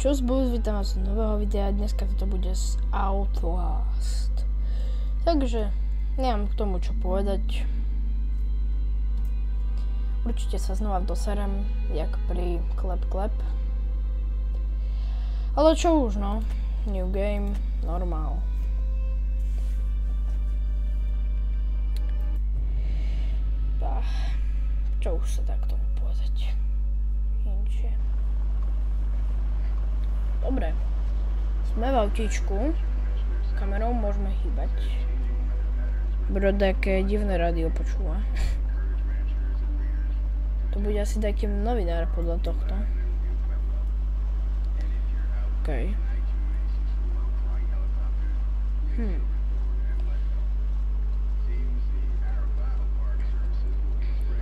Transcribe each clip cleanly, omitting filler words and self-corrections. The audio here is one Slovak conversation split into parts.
Čus bus, vítam vás z nového videa, dneska toto bude z Outlast. Takže, nemám k tomu čo povedať. Určite sa znova doserem, jak pri klep. Ale čo už no, new game, normál. Čo už sa tak k tomu povedať? Inšie. Dobre, sme v autíčku, s kamerou môžeme hýbať. Brodaké divné rádio počúva. To bude asi taký novinár podľa tohto. Okej.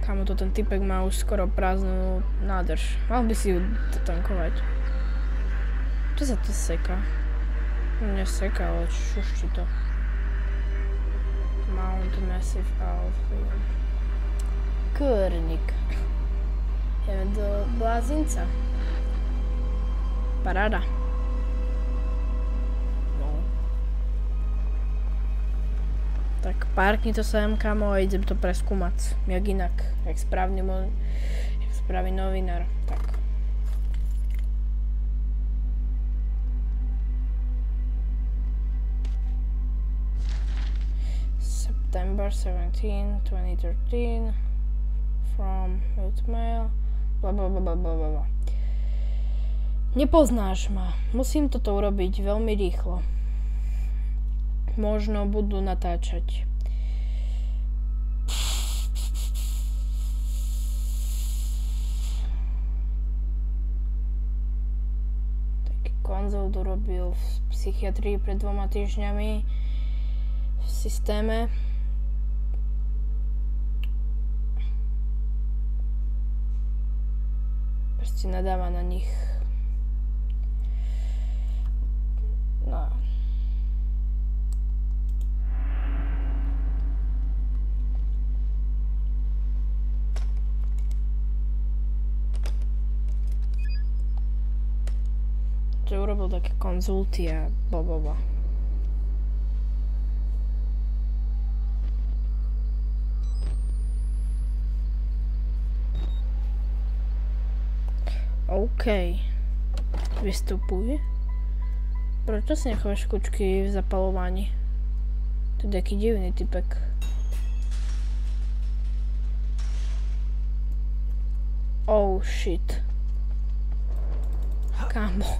Kamo to ten typek má už skoro prázdnu nádrž. Mal by si ju tankovať. Čo sa to seka? Neseka, ale šušti to. Mount Massive Alpha. Kurník. Ideme do blázinca. Paráda. No. Tak parkni to sem, kamo, a idem to preskúmať. Jak inak. Jak správny novinár. Tak. September 17, 2013 from Hotmail blablabla. Nepoznáš ma. Musím toto urobiť veľmi rýchlo. Možno budú natáčať. Taký konzult urobil v psychiatrii pred 2 týždňami v systéme. Proste nadáva na nich. No. Že urobil také konzulty a blablabla. OK. Vystupuj. Prečo si nechávaš kučky v zapalovaní? To je taký divný typek. Oh shit. Kámo.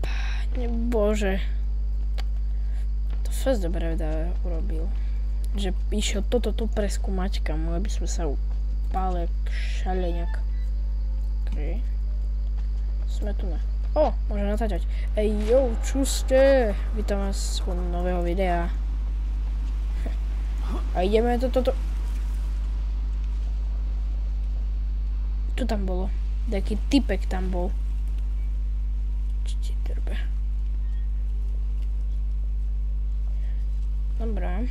Páne bože. To fest dobre urobil. Že išiel toto tu preskúmať, kamo, aby sme sa upáli jak šaleniak. Okej. Sme tu na. O, môžem natáčať. Ej, jo, čuste. Vítam vás z nového videa. A ideme toto. Čo tam bolo? Taký typek tam bol. Čo ti trbe? Dobre.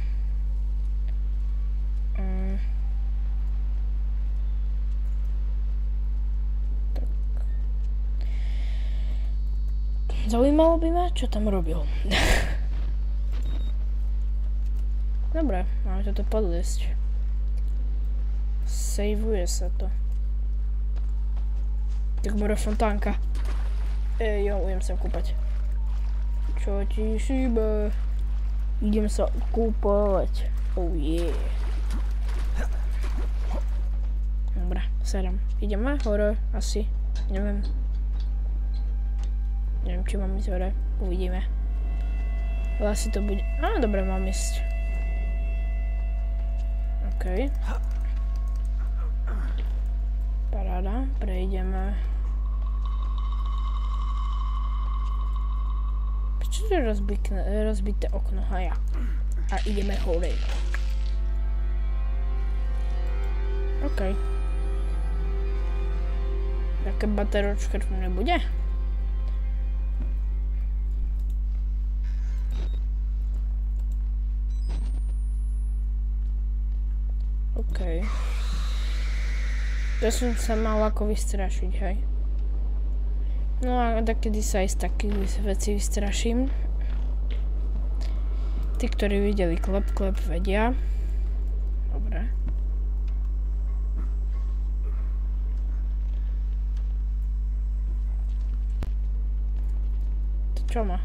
Tak. Zaujímalo by ma, čo tam robil. Dobre, máme toto podliesť. Saveuje sa to. Tak bude fontánka. Jo, idem sa kúpať. Čo ti šíbe? Idem sa kúpať. Oh yeah. Dobre, serem. Ideme hore? Asi. Neviem. Neviem, či mám ísť hore. Uvidíme. Ale asi to bude. Á, dobre, mám ísť. OK. Paráda. Prejdeme. Prečo to je rozbité okno? A ja. A ideme hore. OK. Také bateročka tu nebude? OK. Ja som sa mal ako vystrašiť, hej. No a takedy sa aj z takých vecí vystraším. Tí, ktorí videli klep, vedia. Dobre. To čo má?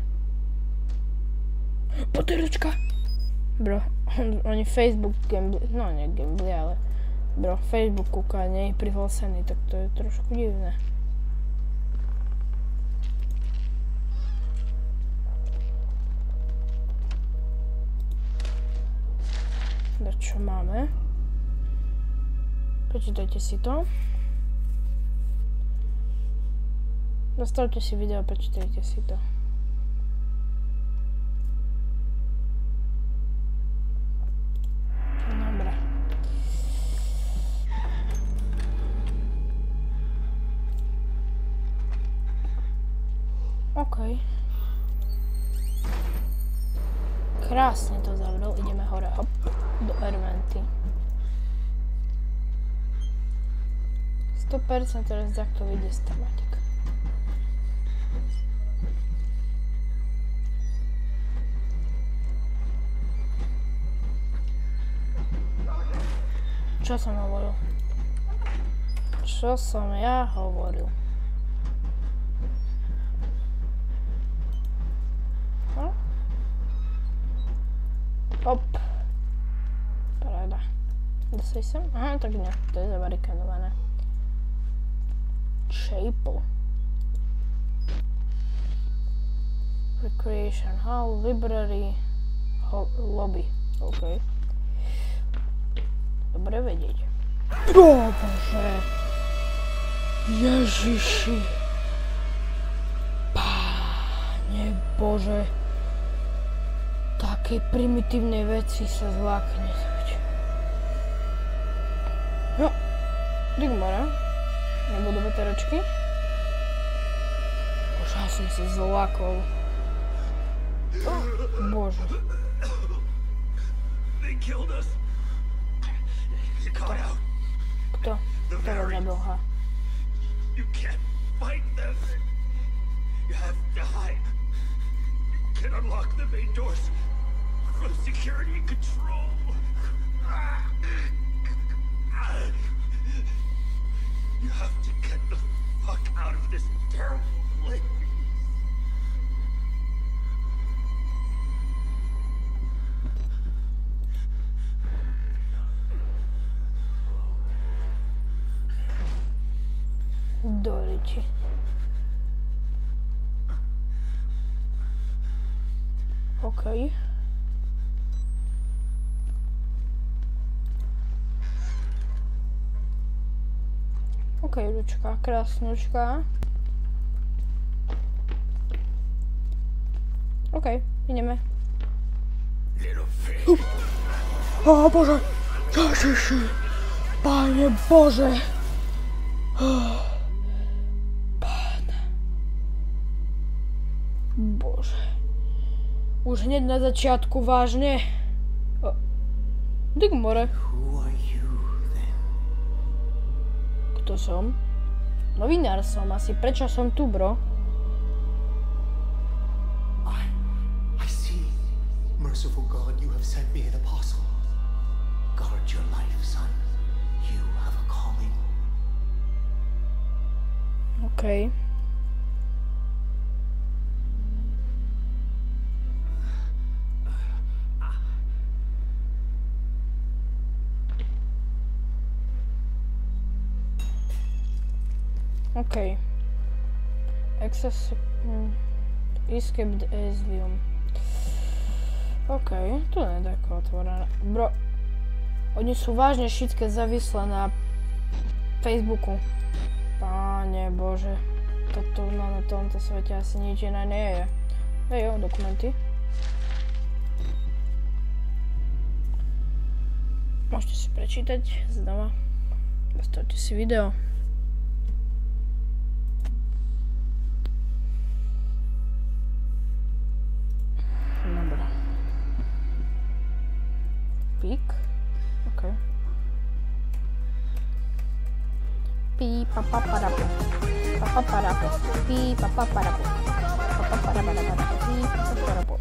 Poteročka! Bro, oni Facebook gambli, no nie gambli, ale bro, Facebook kúka, nie je prihlásený, tak to je trošku divné. Čo máme? Prečítajte si to. Zastavte si video, prečítajte si to. Dobre. OK. Krásne to zavrel, ideme hore, hop, do Erventy. 100% teraz takto vyjde z tematika. Čo som hovoril? Čo som ja hovoril? No? Hop. Paráda. Dostaj sem? Aha, tak nie. To je zabarikadované. Chapel. Recreation Hall, Library, Lobby. OK. Dobre vedieť. O Bože. Ježiši. Páne Bože. Takej primitívnej veci sa zlákne. No, digmara. Nebudú veteročky. Bože, ja som sa zlákol. Bože. Kto? Kto ho zabil, ha? You can't fight them. You have to hide. You can unlock the main doors from security control. You have to get the fuck out of this terrible place. Doriči. OK. OK, ručka, krásnučka. OK, ideme. Ó, Bože! Ježiši! Páne Bože! Páne. Bože. Už hneď na začiatku, vážne? Digmore. Kto som? Novinár som asi. Prečo som tu, bro? I see. Merciful God, you have sent me an apostle. Guard your life, son. You have a calling. OK. OK. Access... Escaped Asylum. OK, to nie je také otvorené. Bro, oni sú vážne všetké závislé na Facebooku. Páne Bože. Toto na tomto svete asi nič iné nie je. Jo, dokumenty. Môžete si prečítať znova. Zastavte si video. Dobre. Pík. OK. Papaparapo. Papaparapo. Pi, papaparapo. Papaparapo. Pi, papaparapo.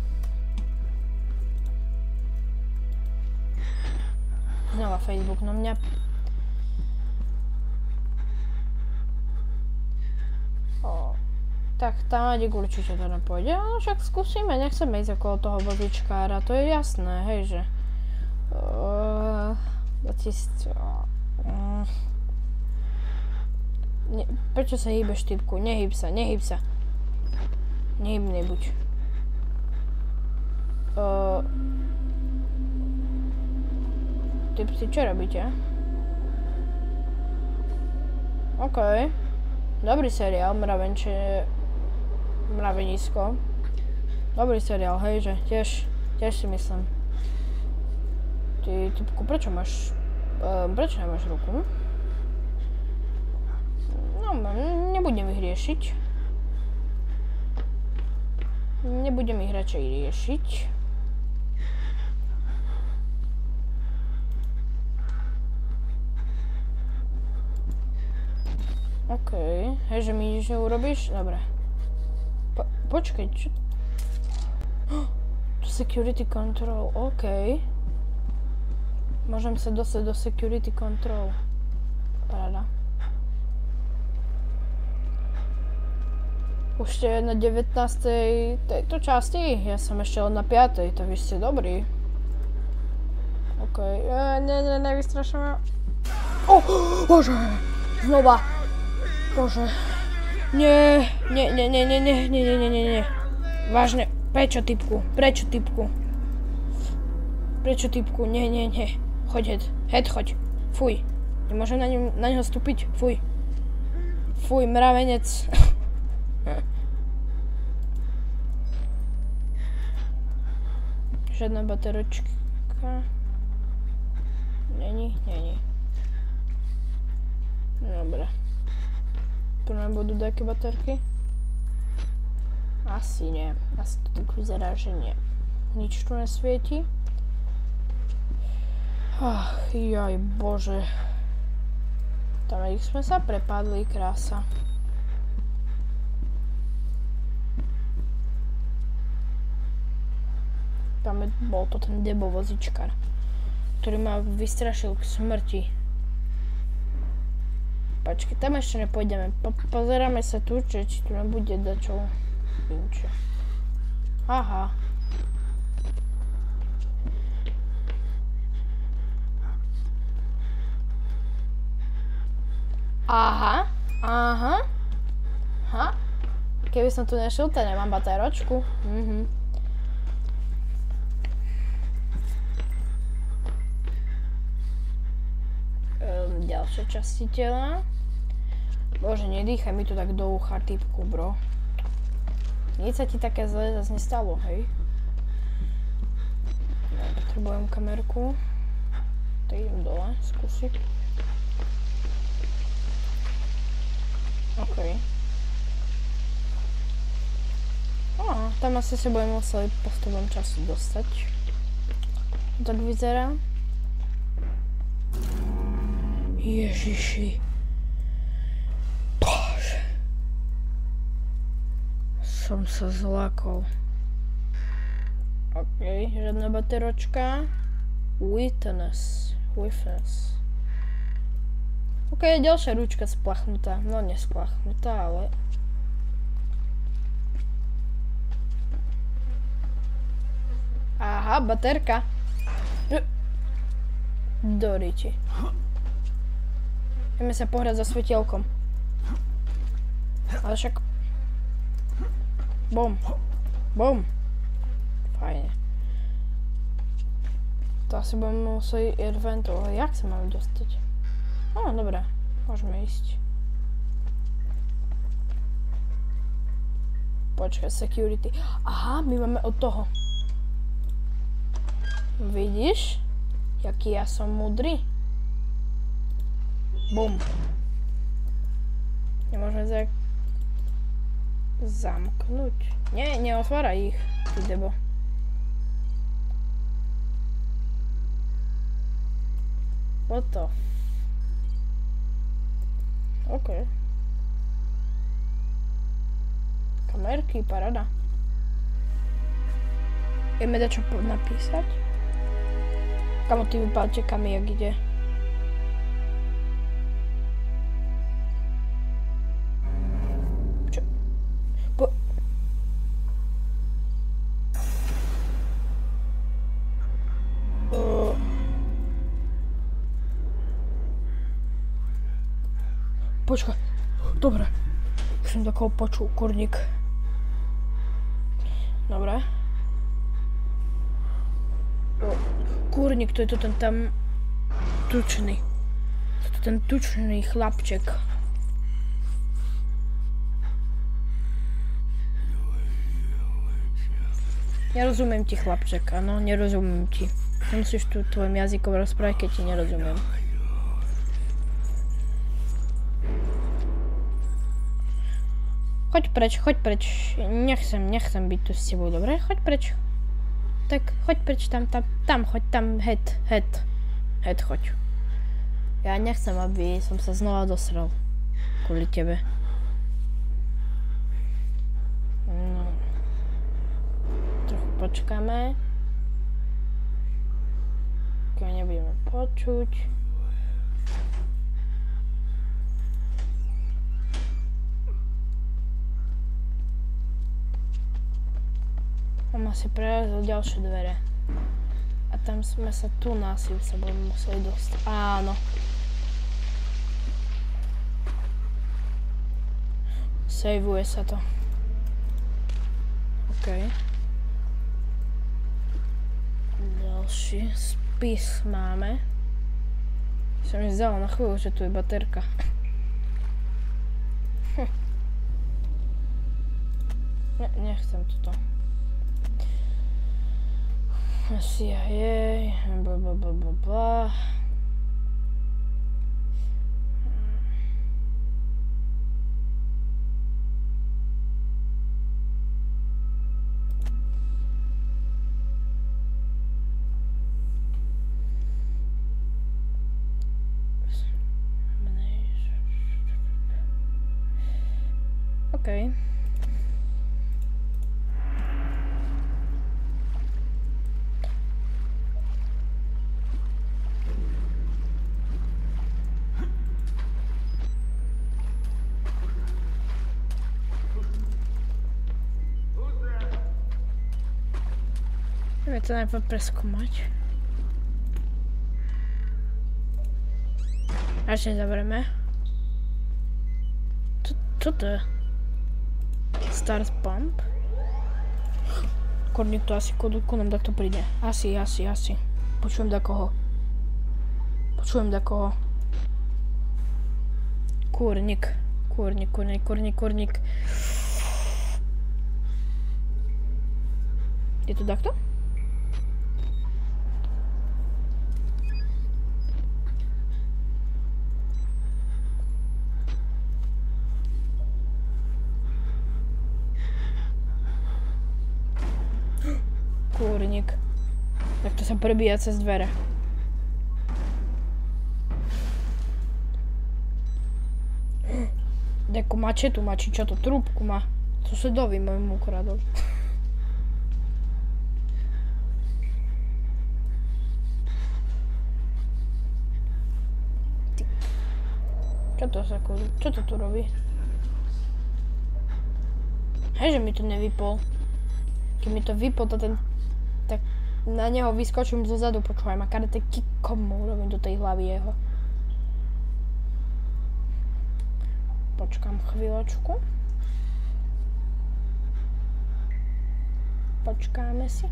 Znova Facebook na mňa. Tak tádik určite to nepôjde, ale však skúsime, nechceme ísť okolo toho vozičkára, to je jasné, hej, že... Prečo sa hýbeš, typku? Nehýb sa. Nehýbnej buď. Typci, čo robíte? OK. Dobrý seriál, Mravenisko. Dobrý seriál, hej, že tiež si myslím. Ty, typku, prečo nemáš ruku? No, nebudem ich riešiť. Nebudem ich radšej riešiť. OK, hej, že mi nič neurobíš? Dobre. Počkaj, čo? To security control, OK. Môžem sa dostať do security control. Paráda. Už ste na 19. tejto časti? Ja som ešte len na 5. tak vy ste dobrí. OK, nevystrašujem ma. Bože! Znova! Bože. Nie. Vážne, prečo typku? Nie. Choď, choď. Fuj. Nemôžem na neho vstúpiť? Fuj, mravenec. Žiadna bateročka. Není. Dobre. Tu nebudú také baterky? Asi nie. Asi to tak vyzerá, že nie. Nič tu nesvieti. Ach, jaj, bože. Tam sme sa prepadli, krása. Tam bol to ten debo vozičkar, ktorý ma vystrašil k smrti. Počkej, tam ešte nepôjdeme. Pozeráme sa tu, či tu nebude dačo inčo. Aha. Aha. Keby som tu nešiel, to nemám batéročku. Ďalšie časti tela. Bože, nedýchaj mi to tak do ucha, typku, bro. Nič sa ti také zle zase nestalo, hej? Ja potrebujem kamerku. Tak idem dole, skúsiť. OK. Tam asi sa budem museli postupom času dostať. Tak vyzerá. Ježiši. Bože. Som sa zlákol. OK, žiadna bateročka. Witness. OK, ďalšia ručka splachnutá. No, nesplachnutá, ale... Aha, baterka. Doriči. Ideme sa pohrať so svetielkom. Ale však... Bum. Fajne. To asi budem musieť adventu, ale jak sa máme dostať? Dobre. Môžeme ísť. Počkaj, security. Aha, my máme od toho. Vidíš? Jaký ja som múdry? Bum. Nemôžeme sa zamknúť. Nie, neotváraj ich, ty debo. What the OK. Kamerky, paráda. Ideme dať čo napísať? Kamo, ty vypálte kam jak ide. Čo? Počkaj. Dobre. Už som takého počul, kurník. Dobre. Kurník, to je to ten tam tučný. To je ten tučný chlapček. Nerozumiem ti, chlapček, áno, nerozumiem ti. Nemusíš tu tvojim jazykom rozprávať, keď ti nerozumiem. Choď preč. Nechcem byť tu s tebou, dobre? Choď preč. Tak, choď preč tam, choď tam, head, choď. Ja nechcem, aby som sa znova dosral. Kvôli tebe. No. Trochu počkáme. Keď nebudeme počuť. Mám asi prelezol ďalšie dvere. A tam sme sa tu násil sa budeme museli dostať. Áno. Saveuje sa to. OK. Ďalší spis máme. Sa mi zdalo na chvíľu, že tu je baterka. Nechcem toto. CIA, blablabla. OK. Ideme to najprv preskúmať. Radšej zavrieme. Čo to je? Start pump? Kurník to asi ku nám takto príde. Asi. Počujem dakoho. Kurník. Je to takto? Kurník. Tak to sa prebíja cez dvere. Dekú mačetu má, či čo to, trúbku má. Susedovi môjmu ukradol. Čo to tu robí? Hej, že mi to nevypol. Keď mi to vypol, tak na neho vyskočím zozadu, počúvaj ma, karate kickom urobím do tej hlavy jeho. Počkám chvíľočku. Počkáme si.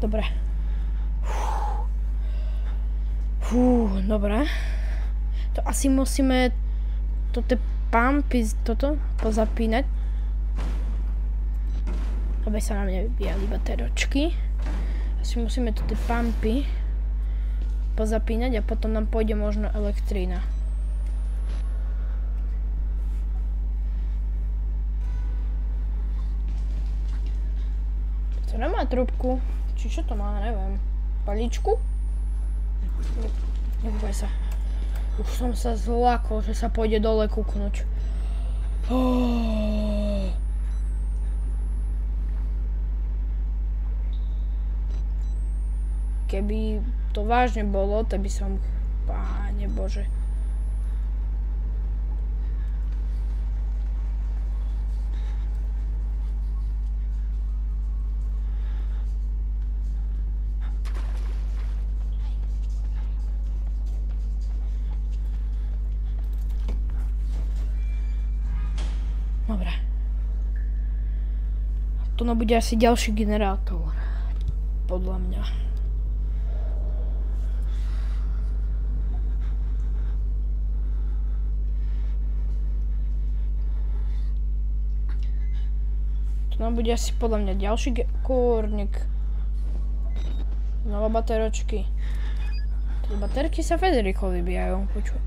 Dobre. Dobre. To asi musíme tie pumpy toto pozapínať. Aby sa nám nevybíjali bateročky. Asi musíme tie pumpy pozapínať a potom nám pôjde možno elektrína. To nemá trúbku. Či čo to má, neviem. Paličku? Neboj sa. Už som sa zlákol, že sa pôjde dole kúknuť. Keby to vážne bolo, tak by som... Páne Bože. Dobre. To bude asi ďalší generátor. Podľa mňa. To bude asi podľa mňa ďalší kúrnik. Nové bateročky. Tie baterky sa fakt rýchlo vybíjajú. Počuj.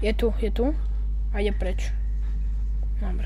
Je tu. A ide preč. Dobre.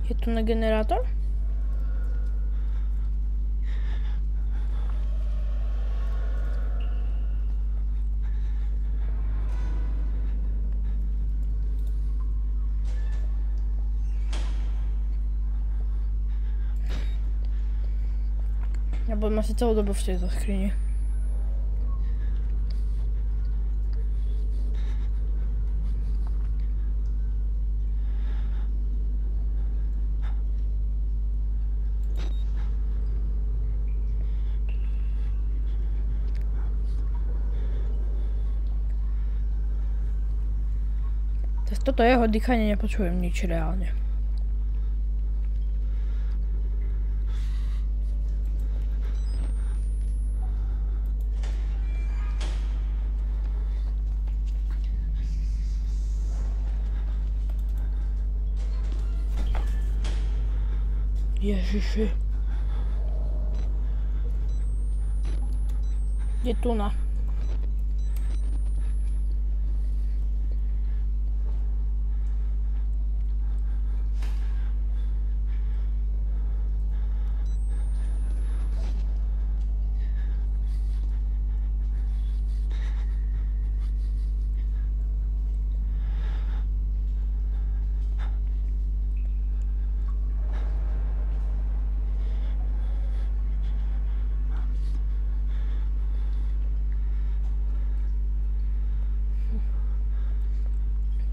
Je tu na generátor? Ja budem asi celú dobu v tejto skrini. Toto jeho dýchanie nepočujem nič reálne. Ježiši. Je tu na.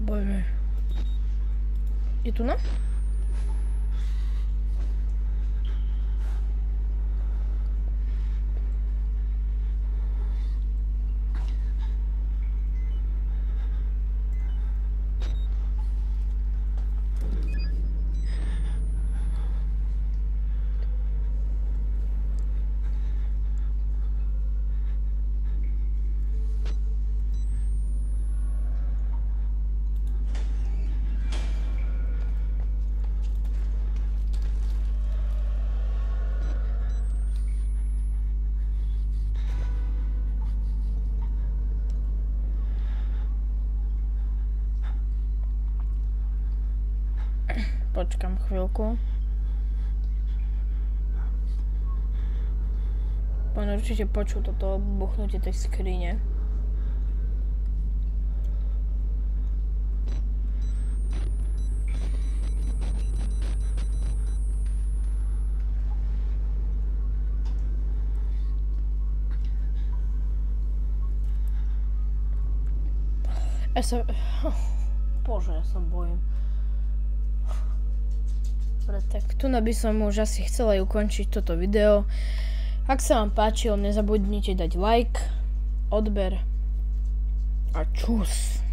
Bože. Je tu na? Počkám chvíľku. Pán určite počul toto buchnutie tej skrine. Bože, ja sa bojím. Dobre, tak tu by som už asi chcela ukončiť toto video. Ak sa vám páčilo, nezabudnite dať like, odber a čus.